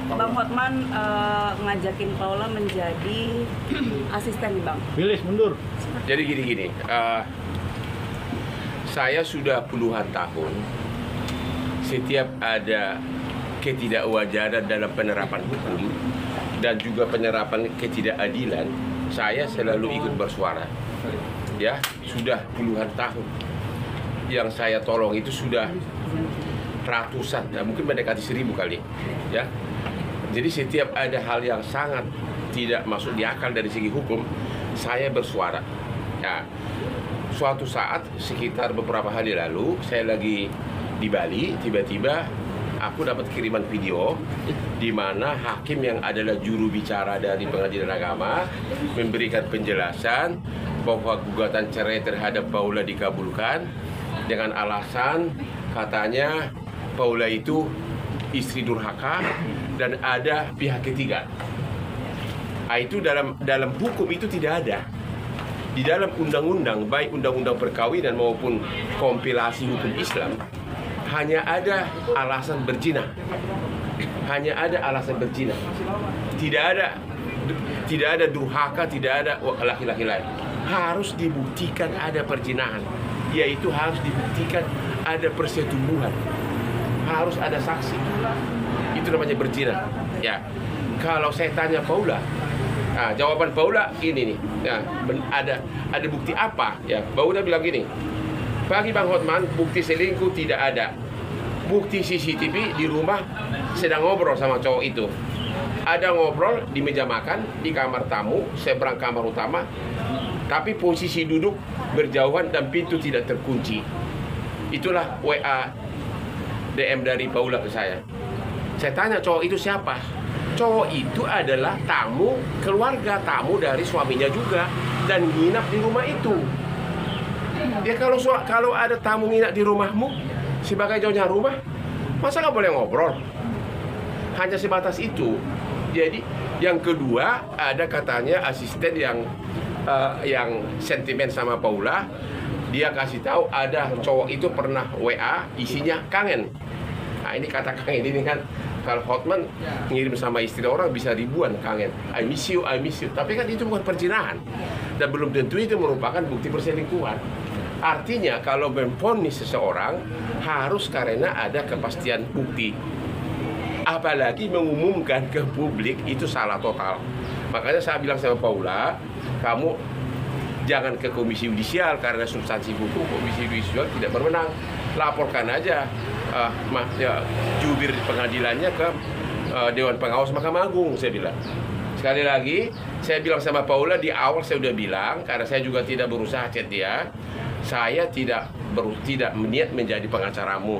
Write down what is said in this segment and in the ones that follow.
Bang Hotman ngajakin Paula menjadi asisten nih Bang. Bilis mundur. Jadi gini, saya sudah puluhan tahun setiap ada ketidakwajaran dalam penerapan hukum dan juga penerapan ketidakadilan, saya selalu ikut bersuara. Ya, sudah puluhan tahun. Yang saya tolong itu sudah ratusan, ya, mungkin mendekati 1000 kali. Ya, jadi setiap ada hal yang sangat tidak masuk di akal dari segi hukum, saya bersuara. Ya, suatu saat sekitar beberapa hari lalu, saya lagi di Bali, tiba-tiba aku dapat kiriman video di mana hakim yang adalah juru bicara dari Pengadilan Agama memberikan penjelasan bahwa gugatan cerai terhadap Paula dikabulkan dengan alasan katanya Paula itu istri durhaka dan ada pihak ketiga. Itu dalam hukum itu tidak ada. Di dalam undang-undang, baik undang-undang perkawinan maupun kompilasi hukum Islam, hanya ada alasan berzina. Hanya ada alasan berzina. Tidak ada durhaka, tidak ada laki-laki lain. Harus dibuktikan ada perzinahan, yaitu harus dibuktikan ada persetubuhan. Harus ada saksi. Itu namanya berzina. Ya. Kalau saya tanya Paula, jawaban Paula ini nih. Ya, ada bukti apa? Ya, Paula bilang gini. Bagi Bang Hotman, bukti selingkuh tidak ada. Bukti CCTV di rumah sedang ngobrol sama cowok itu. Ada ngobrol di meja makan, di kamar tamu, seberang kamar utama, tapi posisi duduk berjauhan dan pintu tidak terkunci. Itulah WA DM dari Paula ke saya. Saya tanya cowok itu siapa? Cowok itu adalah tamu keluarga, tamu dari suaminya juga, dan nginap di rumah itu. Ya kalau ada tamu nginap di rumahmu sebagai nyonya rumah, masa nggak boleh ngobrol? Hanya sebatas itu. Jadi yang kedua, ada katanya asisten yang sentimen sama Paula. Dia kasih tahu ada cowok itu pernah WA isinya kangen. Nah ini kata kangen ini kan, kalau Hotman ngirim sama istri orang bisa ribuan kangen. I miss you, I miss you. Tapi kan itu bukan perzinahan. Dan belum tentu itu merupakan bukti perselingkuhan. Artinya kalau memvonis seseorang harus karena ada kepastian bukti. Apalagi mengumumkan ke publik itu salah total. Makanya saya bilang sama Paula, kamu jangan ke Komisi Yudisial karena substansi hukum Komisi Yudisial tidak berwenang. Laporkan aja jubir pengadilannya ke Dewan Pengawas Mahkamah Agung, saya bilang. Sekali lagi, saya bilang sama Paula di awal saya udah bilang, karena saya juga tidak berusaha chat dia, saya tidak berniat menjadi pengacaramu,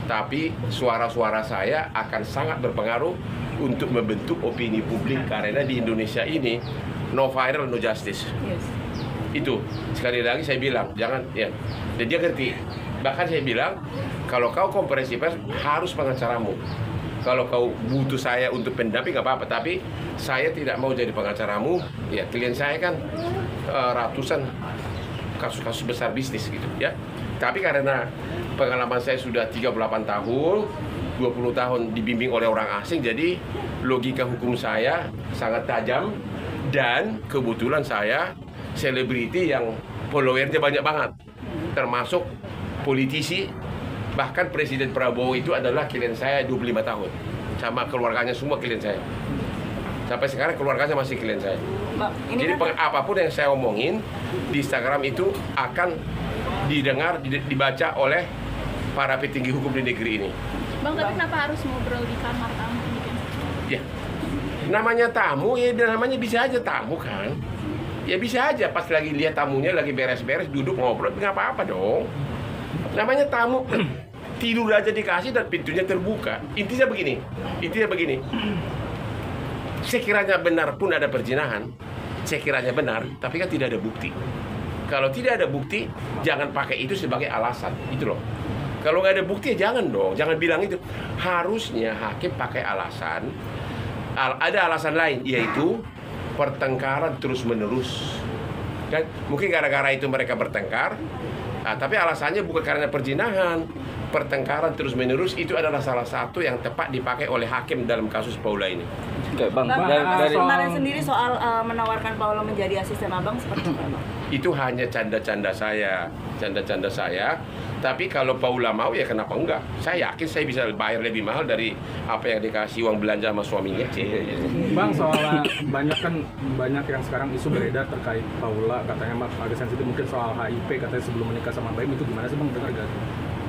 tapi suara-suara saya akan sangat berpengaruh untuk membentuk opini publik, karena di Indonesia ini no viral, no justice. Yes. Itu sekali lagi saya bilang, jangan ya. Dan dia ngerti. Bahkan saya bilang, kalau kau konferensi pers harus pengacaramu. Kalau kau butuh saya untuk pendamping nggak apa-apa, tapi saya tidak mau jadi pengacaramu. Ya klien saya kan ratusan kasus-kasus besar bisnis gitu ya. Tapi karena pengalaman saya sudah 38 tahun, 20 tahun dibimbing oleh orang asing, jadi logika hukum saya sangat tajam. Dan kebetulan saya selebriti yang followernya banyak banget, termasuk politisi. Bahkan Presiden Prabowo itu adalah klien saya 25 tahun. Sama keluarganya semua klien saya. Sampai sekarang keluarganya masih klien saya. Jadi apapun yang saya omongin di Instagram itu akan didengar, dibaca oleh para petinggi hukum di negeri ini. Bang, tapi kenapa harus ngobrol di kamar tamu ini kan? Ya, namanya tamu, ya namanya bisa aja tamu kan. Ya bisa aja pas lagi lihat tamunya lagi beres-beres duduk ngobrol, nggak apa-apa dong. Namanya tamu, tidur aja dikasih dan pintunya terbuka. Intinya begini, sekiranya benar pun ada perzinahan, sekiranya benar, tapi kan tidak ada bukti. Kalau tidak ada bukti, jangan pakai itu sebagai alasan, itu loh. Kalau nggak ada bukti, ya jangan dong, jangan bilang itu. Harusnya hakim pakai alasan, ada alasan lain, yaitu pertengkaran terus-menerus. Dan mungkin gara-gara itu mereka bertengkar, tapi alasannya bukan karena perzinahan, pertengkaran terus-menerus itu adalah salah satu yang tepat dipakai oleh hakim dalam kasus Paula ini. Oke, Bang. Bang, Dari kemarin sendiri soal menawarkan Paula menjadi asisten abang seperti apa, Bang? Itu hanya canda-canda saya. Tapi kalau Paula mau ya kenapa enggak? Saya yakin saya bisa bayar lebih mahal dari apa yang dikasih uang belanja sama suaminya. Bang, soal banyak yang sekarang isu beredar terkait Paula, katanya agak sensitif mungkin soal HIV, katanya sebelum menikah sama Baim, itu gimana sih Bang, dengar gak?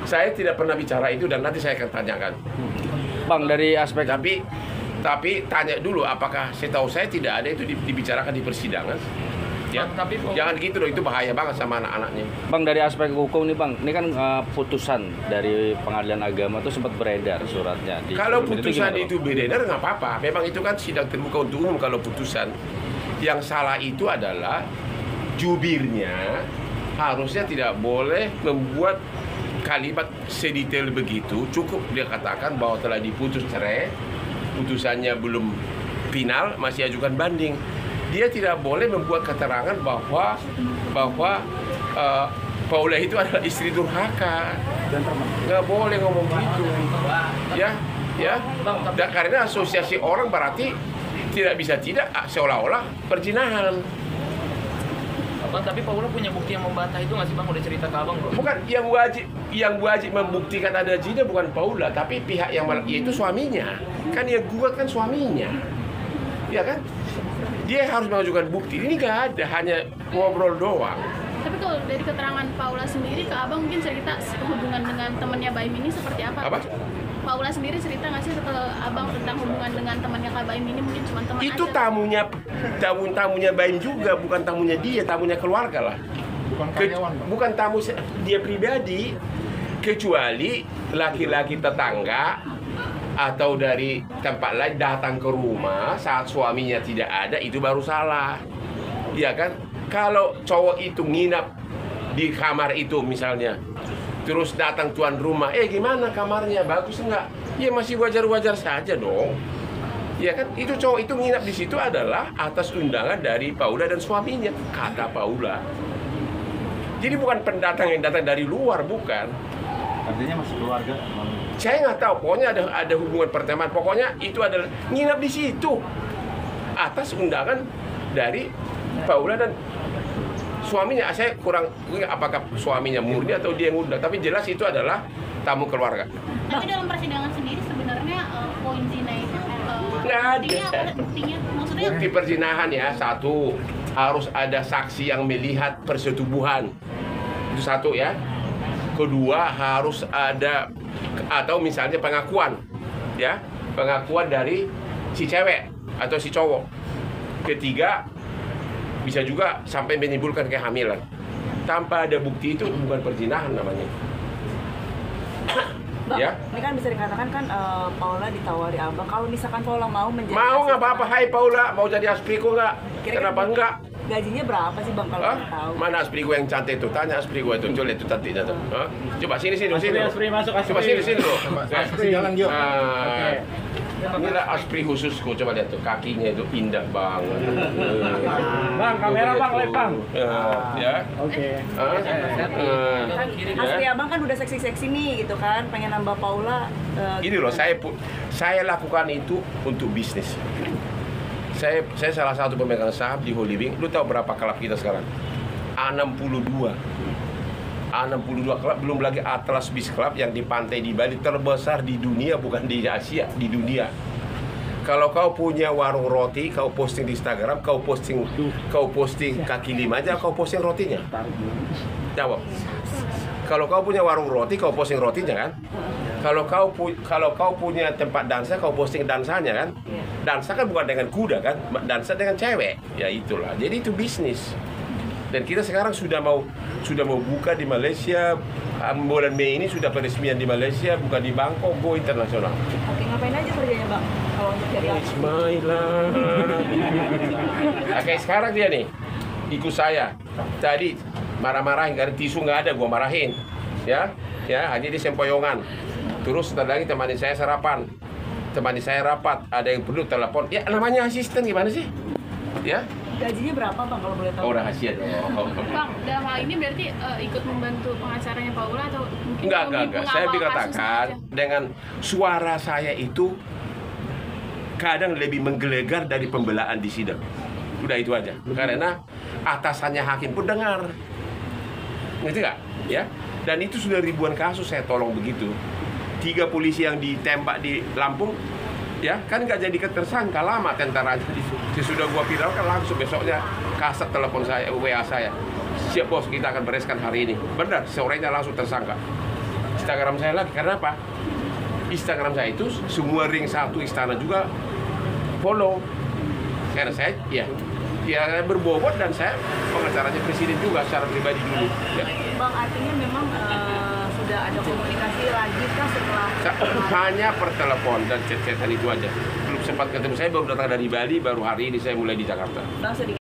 Saya tidak pernah bicara itu dan nanti saya akan tanyakan. Bang, dari aspek Tapi tanya dulu apakah setahu saya tidak ada itu dibicarakan di persidangan. Ya, Tapi jangan gitu loh, itu bahaya banget sama anak-anaknya. Bang, dari aspek hukum nih Bang, ini kan putusan dari pengadilan agama itu sempat beredar suratnya. Kalau itu putusan gimana, itu beredar nggak apa-apa. Memang itu kan sidang terbuka untuk umum kalau putusan. Yang salah itu adalah jubirnya harusnya tidak boleh membuat kalimat sedetail begitu. Cukup dia katakan bahwa telah diputus cerai, putusannya belum final, masih ajukan banding. Dia tidak boleh membuat keterangan bahwa Paula itu adalah istri durhaka. Nggak boleh ngomong gitu. Ya. Dan karena asosiasi orang berarti tidak bisa seolah-olah perzinahan. Bang, tapi Paula punya bukti yang membantah itu nggak sih Bang? Udah cerita ke abang belum? Bukan yang wajib membuktikan ada zina bukan Paula, tapi pihak yang yaitu suaminya. Kan yang gugat kan suaminya. Ya kan? Dia harus mengajukan bukti. Ini nggak ada, hanya ngobrol doang. Tapi kalau dari keterangan Paula sendiri ke abang mungkin cerita hubungan dengan temannya Baim ini seperti apa? Apa? Paula sendiri cerita nggak sih ke abang tentang hubungan dengan temannya Kak Baim ini, mungkin cuma teman Itu aja? tamunya Baim juga, bukan tamunya dia, tamunya keluarga lah. Bukan tamu dia pribadi, kecuali laki-laki tetangga atau dari tempat lain datang ke rumah saat suaminya tidak ada, itu baru salah. Iya kan? Kalau cowok itu nginap di kamar itu misalnya, terus datang tuan rumah, gimana kamarnya, bagus enggak? Ya masih wajar-wajar saja dong. Ya kan, itu cowok itu nginap di situ adalah atas undangan dari Paula dan suaminya, kata Paula. Jadi bukan pendatang yang datang dari luar, bukan. Artinya masih keluarga. Saya nggak tahu, pokoknya ada hubungan pertemanan. Pokoknya itu adalah nginap di situ atas undangan dari Paula dan suaminya. Saya kurang apakah suaminya murni atau dia yang ngundang, tapi jelas itu adalah tamu keluarga. Tapi dalam persidangan sendiri sebenarnya poin zina itu Nggak ada. buktinya apa? Buktinya maksudnya Bukti perzinahan ya, satu, harus ada saksi yang melihat persetubuhan. Itu satu ya. Kedua, harus ada atau misalnya pengakuan ya, pengakuan dari si cewek atau si cowok. Ketiga, bisa juga sampai menimbulkan kehamilan. Tanpa ada bukti itu bukan perzinahan namanya. Bang, Ya. ini kan bisa dikatakan kan Paula ditawari abang. Kalau misalkan Paula mau menjadi Mau nggak asisten apa-apa, hai Paula, mau jadi aspriku nggak? Kira-kira Kenapa enggak? gajinya berapa sih Bang kalau Hah? kita tahu? Mana aspriku yang cantik tuh? Tanya aspriku itu, coba lihat tuh cantiknya tuh. Hah? Coba sini. Aspri, masuk Aspri. Coba sini loh. Jalan yuk. Inilah aspri khususku, coba lihat tuh, kakinya itu indah banget. Bang, kamera Bang, live Bang. Ya. Oke. Asli abang kan udah seksi-seksi nih gitu kan, pengen nambah Paula. Gini loh, saya lakukan itu untuk bisnis. Saya salah satu pemegang saham di Holy Wing. Lu tahu berapa klub kita sekarang? 62 klub, belum lagi Atlas Beach Club yang di pantai di Bali, terbesar di dunia, bukan di Asia, di dunia. Kalau kau punya warung roti, kau posting di Instagram, kau posting kaki lima aja, kau posting rotinya. Jawab. Kalau kau punya warung roti, kau posting rotinya kan? Kalau kau punya tempat dansa, kau posting dansanya kan? Dansa kan bukan dengan kuda kan? Dansa dengan cewek. Ya itulah. Jadi itu bisnis. Dan kita sekarang sudah mau buka di Malaysia. Bulan Mei ini sudah peresmian di Malaysia, bukan di Bangkok, go internasional. Oke, ngapain aja kerjanya Bang kalau untuk jadi It's my life. Oke, sekarang dia nih ikut saya. Tadi marah-marahin karena tisu nggak ada, gua marahin. Ya, hanya di sempoyongan. Terus setelah lagi temani saya sarapan, temani saya rapat. Ada yang perlu telepon. Ya namanya asisten gimana sih? Ya, Gajinya berapa bang kalau boleh tahu? Oh, rahasia dong. Bang, dalam hal ini berarti ikut membantu pengacaranya Paula atau mungkin Enggak. mengawal Saya kasusnya dikatakan aja? dengan suara saya itu kadang lebih menggelegar dari pembelaan di sidang. Udah itu aja. Karena atasannya hakim pun dengar. Ngerti nggak? Ya. Dan itu sudah ribuan kasus saya tolong begitu. 3 polisi yang ditembak di Lampung, ya kan nggak jadi tersangka, lama tentaranya. Sesudah gua viralkan langsung besoknya kasat telepon saya, WA saya. Siap bos, kita akan bereskan hari ini. Benar, sorenya langsung tersangka. Instagram saya lagi, karena apa? Instagram saya itu semua ring 1 istana juga follow. Karena saya, ya berbobot dan saya pengacaranya presiden juga secara pribadi dulu. Ya. Bang, artinya memang sudah ada komunikasi lagi kah setelah Hanya per telepon dan chat-chatan itu aja. Belum sempat ketemu, saya baru datang dari Bali, baru hari ini saya mulai di Jakarta. Bang sedikit